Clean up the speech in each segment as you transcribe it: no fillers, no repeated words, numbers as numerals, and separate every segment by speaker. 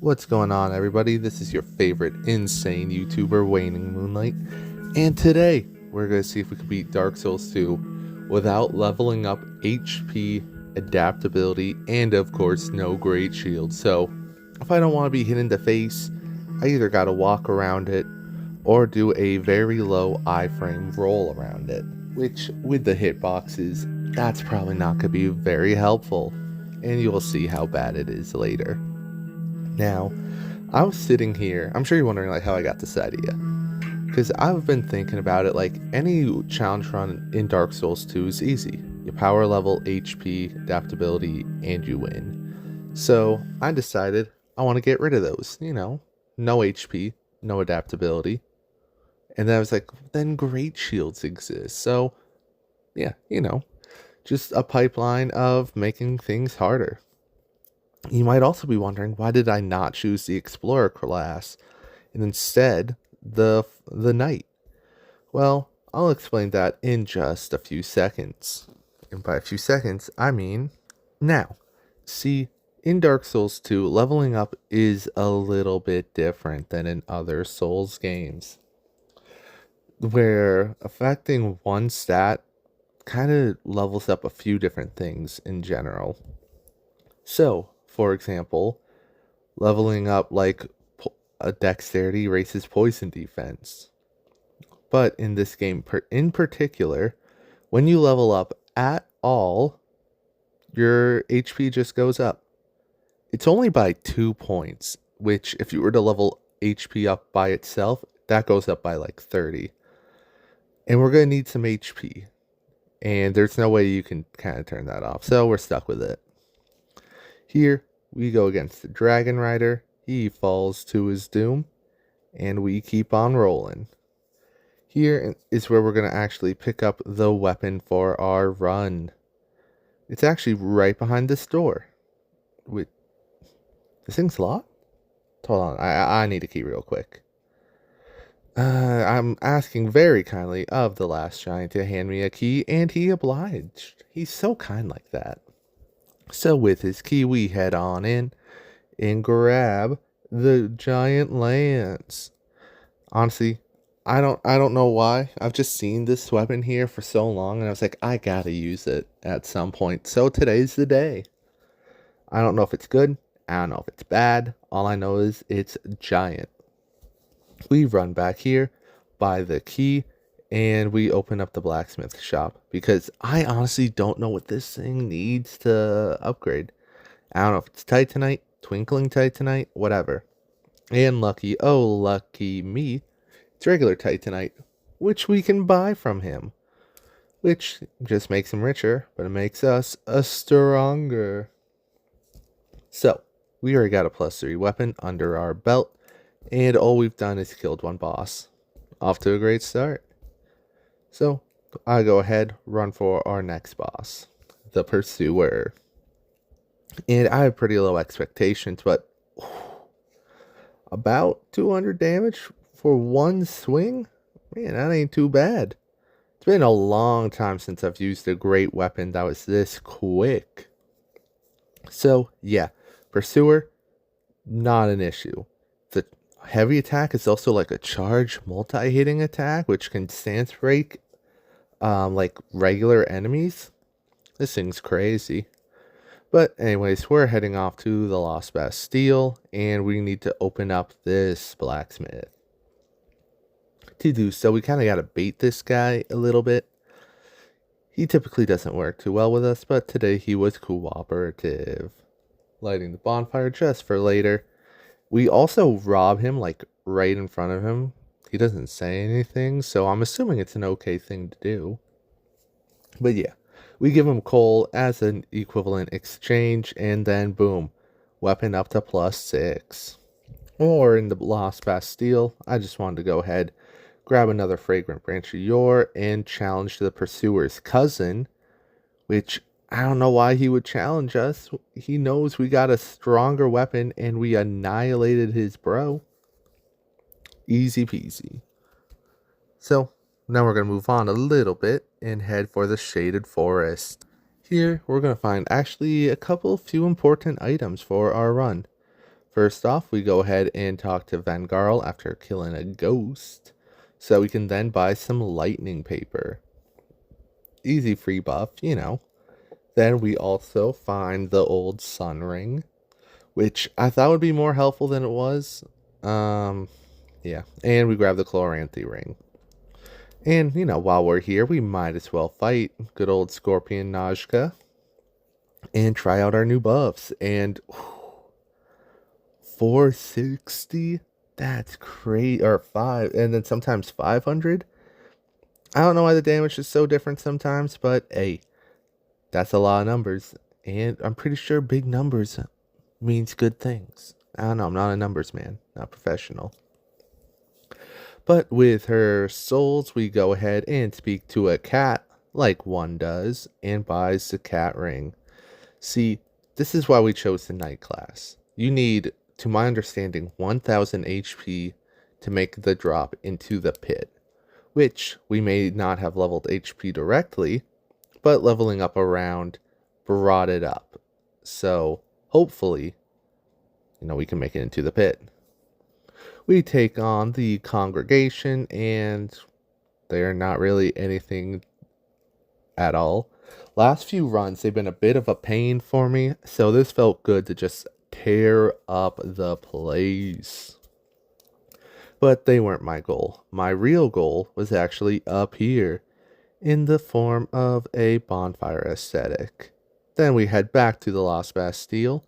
Speaker 1: What's going on, everybody? This is your favorite insane YouTuber, Waning Moonlight, and today we're going to see if we can beat Dark Souls 2 without leveling up HP, adaptability, and of course, no Great Shield. So, if I don't want to be hit in the face, I either got to walk around it or do a very low iframe roll around it, which, with the hitboxes, that's probably not going to be very helpful, and you'll see how bad it is later. Now, I was sitting here. I'm sure you're wondering how I got this idea. Because I've been thinking about it any challenge run in Dark Souls 2 is easy. You power level, HP, adaptability, and you win. So I decided I want to get rid of those. No HP, no adaptability. And then I was like, then Great Shields exist. So, yeah, just a pipeline of making things harder. You might also be wondering, why did I not choose the Explorer class and instead the Knight? Well, I'll explain that in just a few seconds. And by a few seconds, I mean now. See, in Dark Souls 2, leveling up is a little bit different than in other Souls games, where affecting one stat kind of levels up a few different things in general. So, for example, leveling up a dexterity raises poison defense. But in this game in particular, when you level up at all, your HP just goes up. It's only by 2 points, which if you were to level HP up by itself, that goes up by like 30. And we're going to need some HP. And there's no way you can kind of turn that off, so we're stuck with it. Here, we go against the Dragon Rider. He falls to his doom, and we keep on rolling. Here is where we're going to actually pick up the weapon for our run. It's actually right behind this door. Wait, this thing's locked? Hold on, I need a key real quick. I'm asking very kindly of the last giant to hand me a key, and he obliged. He's so kind like that. So with his key, we head on in and grab the giant lance. Honestly, I don't know why. I've just seen this weapon here for so long, and I was like, I gotta use it at some point. So today's the day. I don't know if it's good. I don't know if it's bad. All I know is it's giant. We run back here, buy the key, and we open up the blacksmith shop because I honestly don't know what this thing needs to upgrade. I don't know if it's Titanite, Twinkling Titanite, whatever. And lucky me, it's regular Titanite, which we can buy from him. Which just makes him richer, but it makes us a stronger. So, we already got a +3 weapon under our belt, and all we've done is killed one boss. Off to a great start. So, I go ahead, run for our next boss, the Pursuer. And I have pretty low expectations, but about 200 damage for one swing? Man, that ain't too bad. It's been a long time since I've used a great weapon that was this quick. So, yeah, Pursuer, not an issue. The heavy attack is also like a charge multi-hitting attack, which can stance break like regular enemies. This thing's crazy. But anyways, we're heading off to the Lost Bastille, and we need to open up this blacksmith. To do so, we kind of got to bait this guy a little bit. He typically doesn't work too well with us, but today he was cooperative. Lighting the bonfire just for later. We also rob him like right in front of him. He doesn't say anything, so I'm assuming it's an okay thing to do. But yeah, we give him coal as an equivalent exchange, and then boom, weapon up to +6. Or in the Lost Bastille, I just wanted to go ahead, grab another Fragrant Branch of Yore, and challenge the Pursuer's cousin, which I don't know why he would challenge us. He knows we got a stronger weapon, and we annihilated his bro. Easy peasy. So, now we're going to move on a little bit and head for the Shaded Forest. Here, we're going to find actually a few important items for our run. First off, we go ahead and talk to Vengarl after killing a ghost, so we can then buy some lightning paper. Easy free buff, you know. Then we also find the old sun ring, which I thought would be more helpful than it was. Yeah. And we grab the Chloranthy ring. And, you know, while we're here, we might as well fight good old Scorpion Najka and try out our new buffs. And 460? That's crazy. Or 5, and then sometimes 500? I don't know why the damage is so different sometimes, but hey, that's a lot of numbers. And I'm pretty sure big numbers means good things. I don't know, I'm not a numbers man, not professional. But with her souls, we go ahead and speak to a cat, like one does, and buys the cat ring. See, this is why we chose the night class. You need, to my understanding, 1000 HP to make the drop into the pit, which we may not have leveled HP directly, but leveling up around brought it up. So, hopefully, you know, we can make it into the pit. We take on the congregation, and they're not really anything at all. Last few runs, they've been a bit of a pain for me, so this felt good to just tear up the place. But they weren't my goal. My real goal was actually up here, in the form of a bonfire aesthetic. Then we head back to the Lost Bastille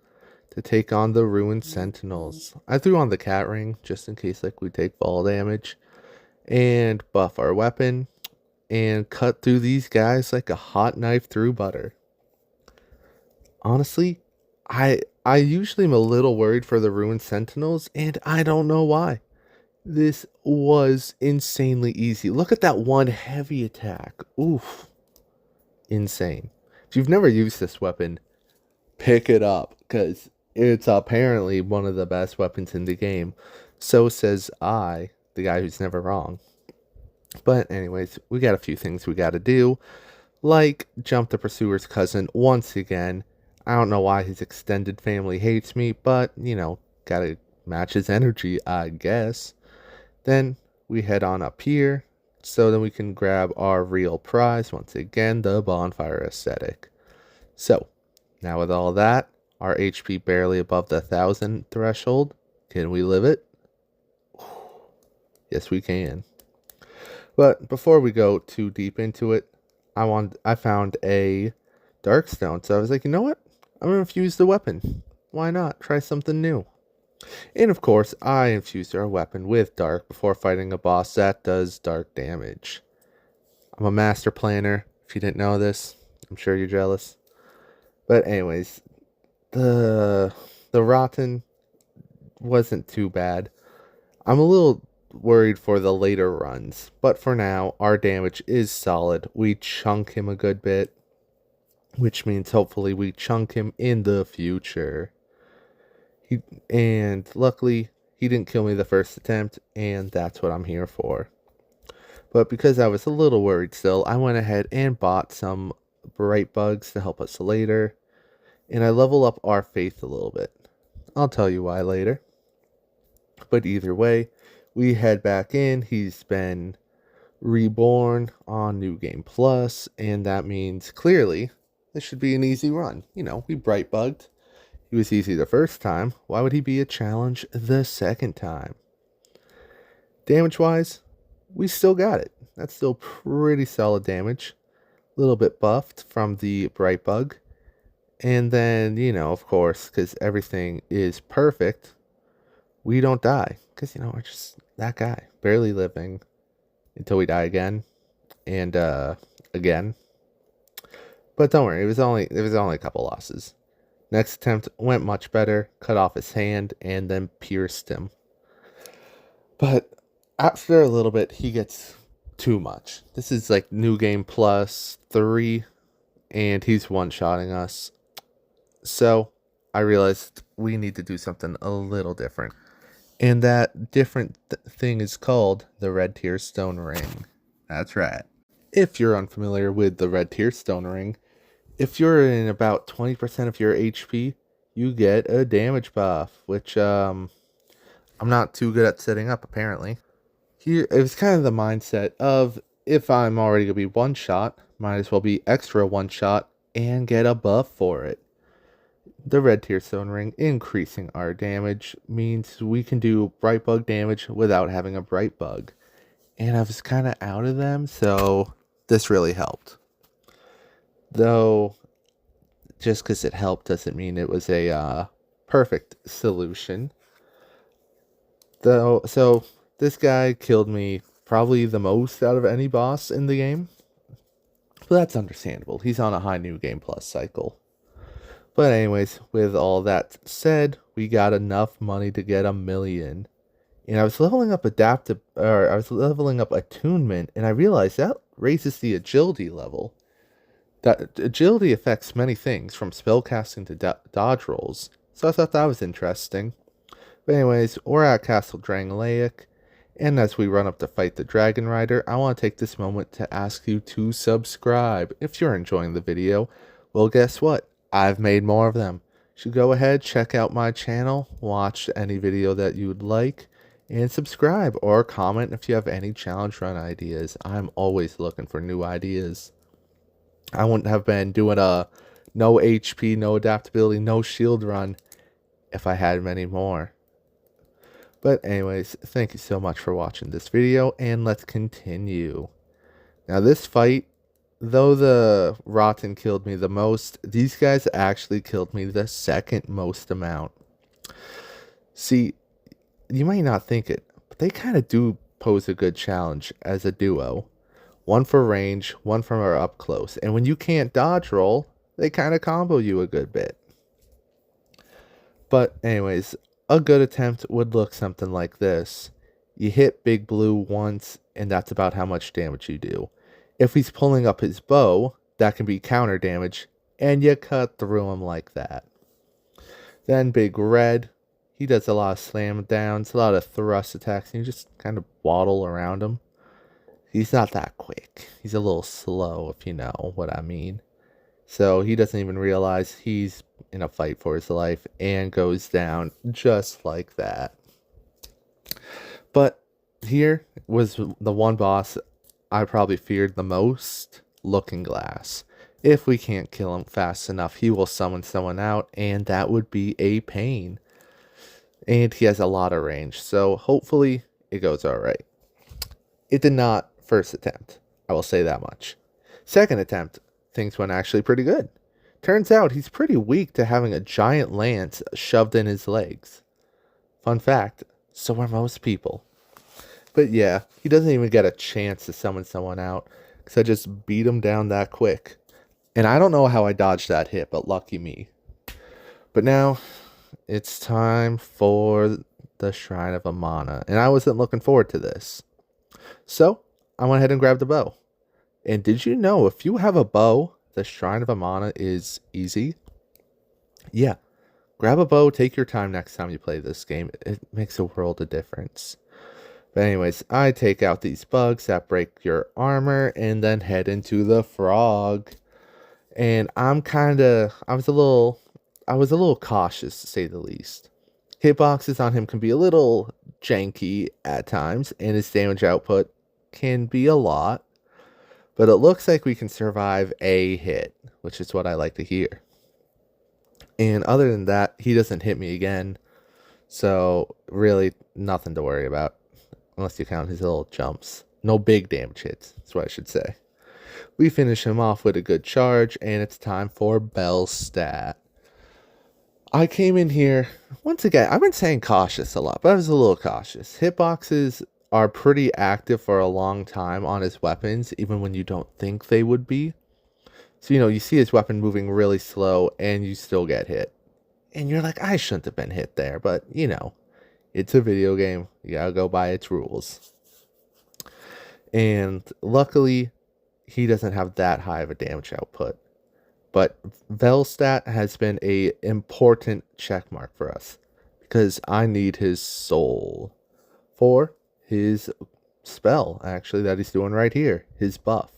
Speaker 1: to take on the Ruined Sentinels. I threw on the cat ring, just in case like we take fall damage, and buff our weapon, and cut through these guys like a hot knife through butter. Honestly, I usually am a little worried for the Ruined Sentinels, and I don't know why. This was insanely easy. Look at that one heavy attack. Oof. Insane. If you've never used this weapon, pick it up, because it's apparently one of the best weapons in the game. So says I, the guy who's never wrong. But anyways, we got a few things we got to do. Like, jump the Pursuer's cousin once again. I don't know why his extended family hates me, but, you know, gotta match his energy, I guess. Then we head on up here, so then we can grab our real prize, once again, the bonfire aesthetic. So, now with all that, our HP barely above the 1000 threshold. Can we live it? Yes, we can. But before we go too deep into it, I found a Darkstone. So I was like, you know what? I'm gonna infuse the weapon. Why not? Try something new. And of course, I infused our weapon with dark before fighting a boss that does dark damage. I'm a master planner. If you didn't know this, I'm sure you're jealous. But anyways, the rotten wasn't too bad. I'm a little worried for the later runs, but for now, our damage is solid. We chunk him a good bit, which means hopefully we chunk him in the future. And luckily, he didn't kill me the first attempt, and that's what I'm here for. But because I was a little worried still, I went ahead and bought some bright bugs to help us later, and I level up our faith a little bit. I'll tell you why later. But either way, we head back in. He's been reborn on New Game Plus, and that means clearly this should be an easy run. You know, we bright bugged. He was easy the first time. Why would he be a challenge the second time? Damage wise, we still got it. That's still pretty solid damage. A little bit buffed from the bright bug. And then, you know, of course, because everything is perfect, we don't die. Because, you know, we're just that guy. Barely living until we die again. And, again. But don't worry, it was only a couple losses. Next attempt went much better. Cut off his hand and then pierced him. But after a little bit, he gets too much. This is like New Game Plus 3. And he's one-shotting us. So I realized we need to do something a little different. And that different thing is called the Red Tear Stone Ring. That's right. If you're unfamiliar with the Red Tear Stone Ring, if you're in about 20% of your HP, you get a damage buff, which I'm not too good at setting up apparently. Here it was kind of the mindset of if I'm already gonna be one shot, might as well be extra one shot and get a buff for it. The red tear stone ring increasing our damage means we can do bright bug damage without having a bright bug. And I was kind of out of them, so this really helped. Though, just because it helped doesn't mean it was a perfect solution. Though, so this guy killed me probably the most out of any boss in the game. But that's understandable. He's on a high new game plus cycle. But anyways, with all that said, we got enough money to get 1,000,000. And I was leveling up attunement, and I realized that raises the agility level. That agility affects many things, from spellcasting to dodge rolls. So I thought that was interesting. But anyways, we're at Castle Drangleic, and as we run up to fight the Dragon Rider, I want to take this moment to ask you to subscribe if you're enjoying the video. Well, guess what? I've made more of them. So go ahead, check out my channel, watch any video that you would like, and subscribe or comment if you have any challenge run ideas. I'm always looking for new ideas. I wouldn't have been doing a no HP, no adaptability, no shield run if I had many more. But anyways, thank you so much for watching this video, and let's continue. Now this fight, though the Rotten killed me the most, these guys actually killed me the second most amount. See, you might not think it, but they kind of do pose a good challenge as a duo. One for range, one from our up close. And when you can't dodge roll, they kind of combo you a good bit. But anyways, a good attempt would look something like this. You hit Big Blue once, and that's about how much damage you do. If he's pulling up his bow, that can be counter damage, and you cut through him like that. Then Big Red, he does a lot of slam downs, a lot of thrust attacks, and you just kind of waddle around him. He's not that quick. He's a little slow, if you know what I mean. So he doesn't even realize he's in a fight for his life and goes down just like that. But here was the one boss I probably feared the most, Looking Glass. If we can't kill him fast enough, he will summon someone out, and that would be a pain. And he has a lot of range, so hopefully it goes alright. It did not first attempt, I will say that much. Second attempt, things went actually pretty good. Turns out he's pretty weak to having a giant lance shoved in his legs. Fun fact, so are most people. But yeah, he doesn't even get a chance to summon someone out, because I just beat him down that quick. And I don't know how I dodged that hit, but lucky me. But now, it's time for the Shrine of Amana, and I wasn't looking forward to this. So, I went ahead and grabbed the bow. And did you know if you have a bow, the Shrine of Amana is easy? Yeah, grab a bow, take your time next time you play this game. It makes a world of difference. But anyways, I take out these bugs that break your armor and then head into the frog. And I was a little cautious to say the least. Hitboxes on him can be a little janky at times, and his damage output can be a lot. But it looks like we can survive a hit, which is what I like to hear. And other than that, he doesn't hit me again. So really nothing to worry about. Unless you count his little jumps. No big damage hits, that's what I should say. We finish him off with a good charge, and it's time for Bellstat. I came in here, once again, I've been saying cautious a lot, but I was a little cautious. Hitboxes are pretty active for a long time on his weapons, even when you don't think they would be. So, you see his weapon moving really slow, and you still get hit. And you're like, I shouldn't have been hit there, but, it's a video game. You gotta go by its rules. And luckily, he doesn't have that high of a damage output. But Bellstat has been a important checkmark for us, because I need his soul for his spell, actually, that he's doing right here, his buff.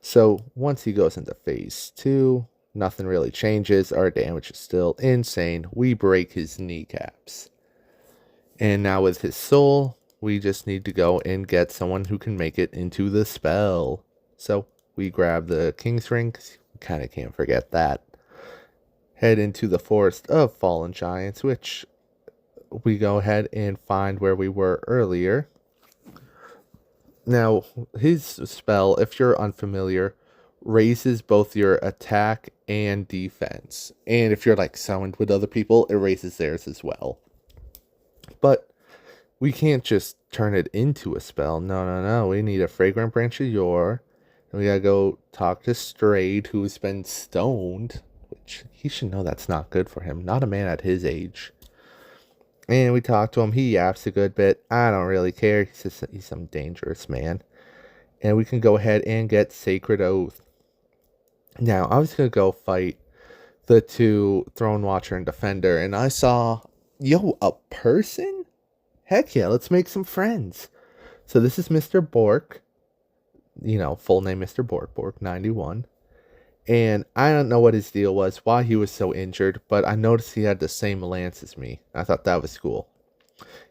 Speaker 1: So once he goes into phase 2, Nothing really changes. Our damage is still insane. We break his kneecaps. And now with his soul, we just need to go and get someone who can make it into the spell. So we grab the King's Ring, 'cause we kind of can't forget that. Head into the Forest of Fallen Giants, which we go ahead and find where we were earlier. Now, his spell, if you're unfamiliar, raises both your attack and defense. And if you're like summoned with other people, it raises theirs as well. But we can't just turn it into a spell. No. We need a Fragrant Branch of Yore. And we gotta go talk to Strayed, who's been stoned. Which he should know that's not good for him. Not a man at his age. And we talk to him. He yaps a good bit. I don't really care. He's some dangerous man. And we can go ahead and get Sacred Oath. Now, I was going to go fight the two Throne Watcher and Defender. And I saw, yo, a person? Heck yeah, let's make some friends. So this is Mr. Bork. You know, full name Mr. Bork. Bork 91. And I don't know what his deal was, why he was so injured, but I noticed he had the same lance as me. I thought that was cool.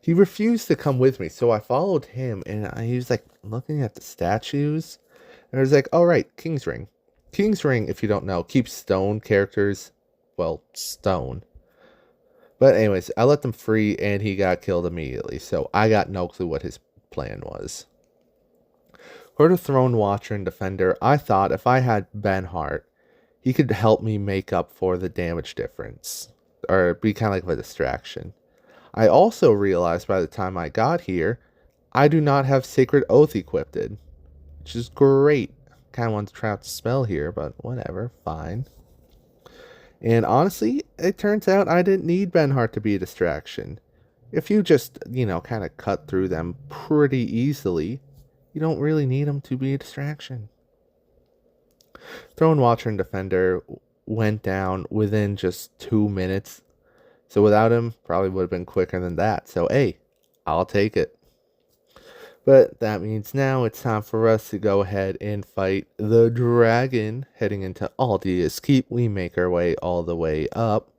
Speaker 1: He refused to come with me, so I followed him, and he was like looking at the statues, and I was like, all right, King's Ring. King's Ring, if you don't know, keeps stone characters, well, stone. But anyways, I let them free, and he got killed immediately, so I got no clue what his plan was. For the Throne Watcher and Defender, I thought if I had Benhart, he could help me make up for the damage difference, or be kind of like a distraction. I also realized by the time I got here, I do not have Sacred Oath equipped, which is great. Kind of want to try out the spell here, but whatever, fine. And honestly, it turns out I didn't need Benhart to be a distraction. If you just, kind of cut through them pretty easily, you don't really need them to be a distraction. Throne Watcher and Defender went down within just 2 minutes. So without him, probably would have been quicker than that. So hey, I'll take it. But that means now it's time for us to go ahead and fight the dragon. Heading into Aldia's Keep, we make our way all the way up.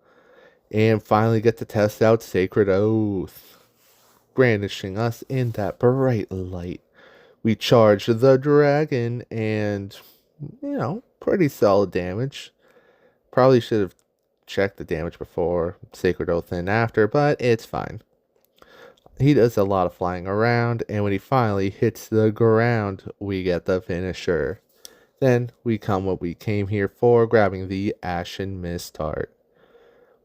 Speaker 1: And finally get to test out Sacred Oath. Brandishing us in that bright light. We charge the dragon and, pretty solid damage. Probably should have checked the damage before Sacred Oath and after, but it's fine. He does a lot of flying around, and when he finally hits the ground, we get the finisher. Then we come what we came here for, grabbing the Ashen Mist Heart.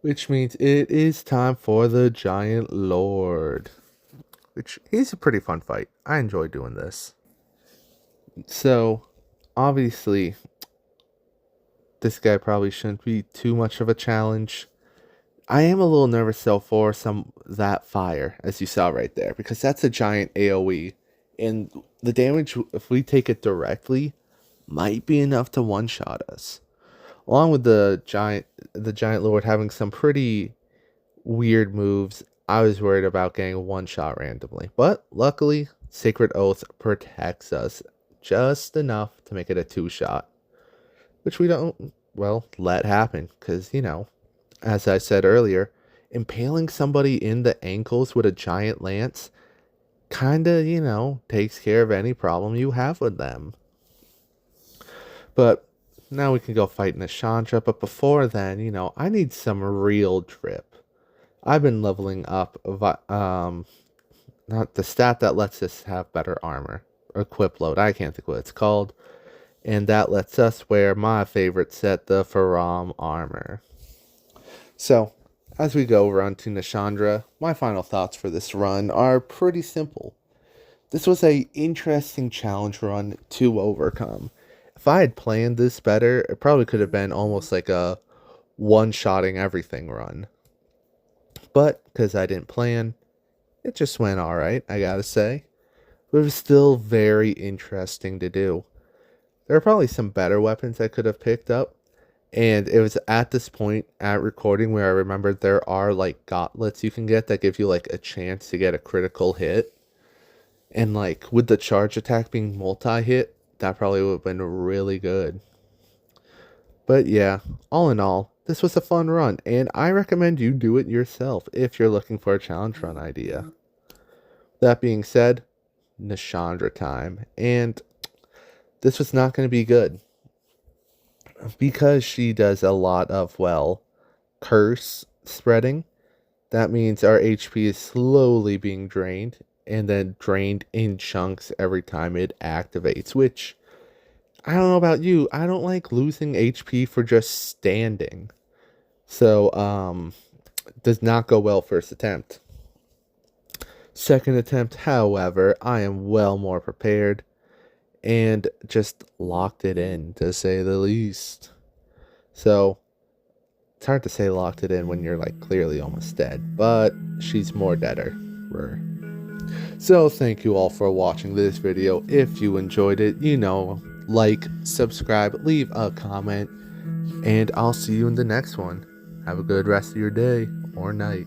Speaker 1: Which means it is time for the Giant Lord. Which is a pretty fun fight. I enjoy doing this. So, obviously, this guy probably shouldn't be too much of a challenge. I am a little nervous though for that fire, as you saw right there, because that's a giant AoE. And the damage, if we take it directly, might be enough to one-shot us. Along with the giant lord having some pretty weird moves, I was worried about getting one shot randomly. But luckily, Sacred Oath protects us just enough to make it a 2-shot. Which we don't, let happen. Because, as I said earlier, impaling somebody in the ankles with a giant lance kinda, takes care of any problem you have with them. But now we can go fight Nashandra. But before then, I need some real drip. I've been leveling up, not the stat that lets us have better armor. Equip load, I can't think what it's called. And that lets us wear my favorite set, the Faram armor. So, as we go run to Nashandra, my final thoughts for this run are pretty simple. This was a interesting challenge run to overcome. If I had planned this better, it probably could have been almost like a one-shotting everything run. But, because I didn't plan, it just went alright, I gotta say. But it was still very interesting to do. There are probably some better weapons I could have picked up. And it was at this point at recording where I remembered there are like gauntlets you can get that give you like a chance to get a critical hit. And like with the charge attack being multi-hit, that probably would have been really good. But yeah, all in all, this was a fun run, and I recommend you do it yourself if you're looking for a challenge run idea. That being said, Nashandra time, and this was not going to be good because she does a lot of, well, curse spreading. That means our HP is slowly being drained and then drained in chunks every time it activates, which I don't know about you, I don't like losing HP for just standing. So, does not go well first attempt. Second attempt, however, I am well more prepared and just locked it in, to say the least. So, it's hard to say locked it in when you're like clearly almost dead, but she's more deader. So thank you all for watching this video. If you enjoyed it, like, subscribe, leave a comment, and I'll see you in the next one. Have a good rest of your day or night.